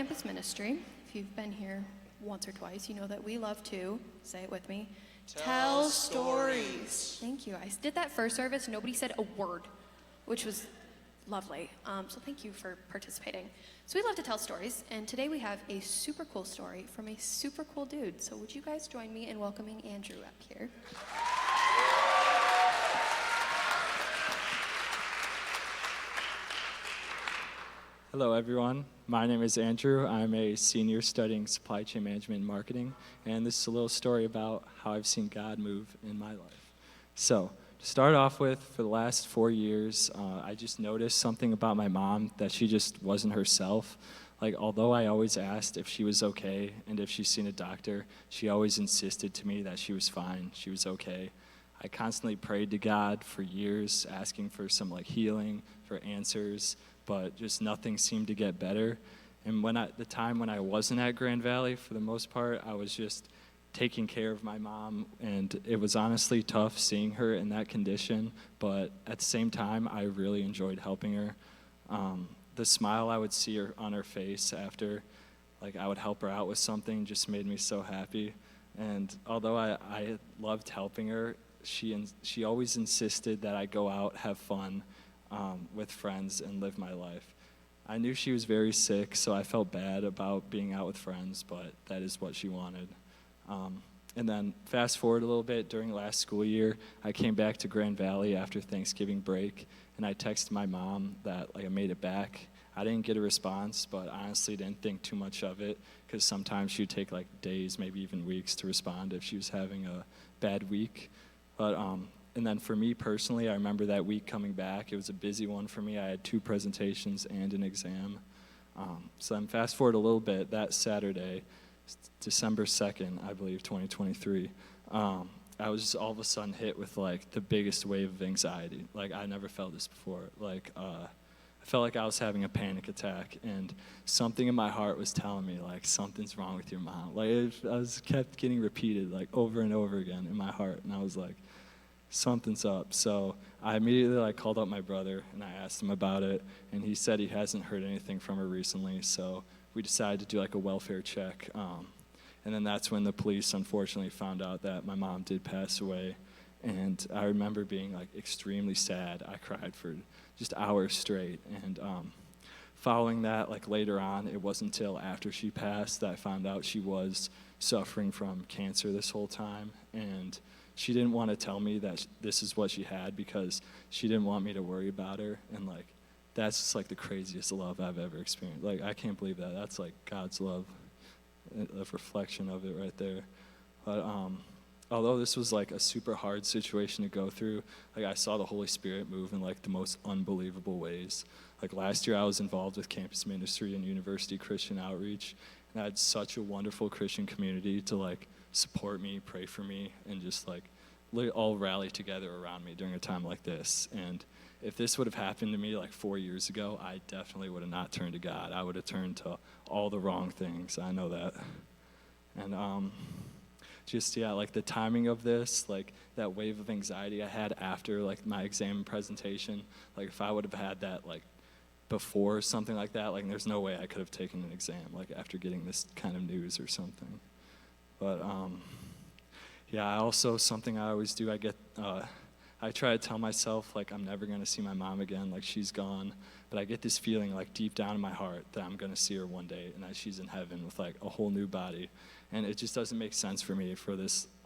Campus Ministry. If you've been here once or twice, you know that we love to, say it with me, tell stories. Thank you. I did that first service. Nobody said a word, which was lovely. So thank you for participating. So we love to tell stories, and today we have a super cool story from a super cool dude. So would you guys join me in welcoming Andrew up here? Hello, everyone. My name is Andrew. I'm a senior studying supply chain management and marketing, and this is a little story about how I've seen God move in my life. So, to start off with, for the last 4 years, I just noticed something about my mom that she just wasn't herself. Like, although I always asked if she was okay and if she's seen a doctor, she always insisted to me that she was fine, she was okay. I constantly prayed to God for years, asking for some healing, for answers, but just nothing seemed to get better. And the time when I wasn't at Grand Valley, for the most part, I was just taking care of my mom, and it was honestly tough seeing her in that condition, but at the same time, I really enjoyed helping her. The smile I would see on her face after I would help her out with something just made me so happy. And although I loved helping her, she always insisted that I go out, have fun with friends, and live my life. I knew she was very sick, so I felt bad about being out with friends, but that is what she wanted. And then fast forward a little bit, during last school year, I came back to Grand Valley after Thanksgiving break, and I texted my mom that I made it back. I didn't get a response, but honestly didn't think too much of it, because sometimes she'd take days, maybe even weeks to respond if she was having a bad week. But and then for me personally, I remember that week coming back. It was a busy one for me. I had 2 presentations and an exam. So then fast forward a little bit, that Saturday, December 2nd, I believe, 2023, I was just all of a sudden hit with the biggest wave of anxiety. I never felt this before. I felt like I was having a panic attack, and something in my heart was telling me something's wrong with your mom. Kept getting repeated over and over again in my heart, and I was like, something's up. So I immediately called up my brother, and I asked him about it, and he said he hasn't heard anything from her recently. So we decided to do a welfare check, and then that's when the police unfortunately found out that my mom did pass away. And I remember being extremely sad. I cried for just hours straight. And following that, later on, it wasn't until after she passed that I found out she was suffering from cancer this whole time. And she didn't want to tell me that this is what she had, because she didn't want me to worry about her. And that's just the craziest love I've ever experienced. I can't believe that. That's God's love, a reflection of it right there. But although this was a super hard situation to go through, I saw the Holy Spirit move in the most unbelievable ways. Last year I was involved with campus ministry and university Christian outreach, and I had such a wonderful Christian community to support me, pray for me, and just all rally together around me during a time like this. And if this would have happened to me 4 years ago, I definitely would have not turned to God. I would have turned to all the wrong things. I know that. And the timing of this, that wave of anxiety I had after my exam and presentation, if I would have had that before something like that, there's no way I could have taken an exam after getting this kind of news or something. But I also, something I always do, I try to tell myself I'm never going to see my mom again, she's gone, but I get this feeling deep down in my heart that I'm going to see her one day, and that she's in heaven with a whole new body. And it just doesn't make sense for me for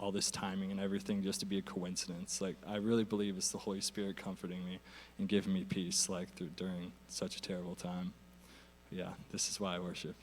all this timing and everything just to be a coincidence. I really believe it's the Holy Spirit comforting me and giving me peace during such a terrible time. But this is why I worship.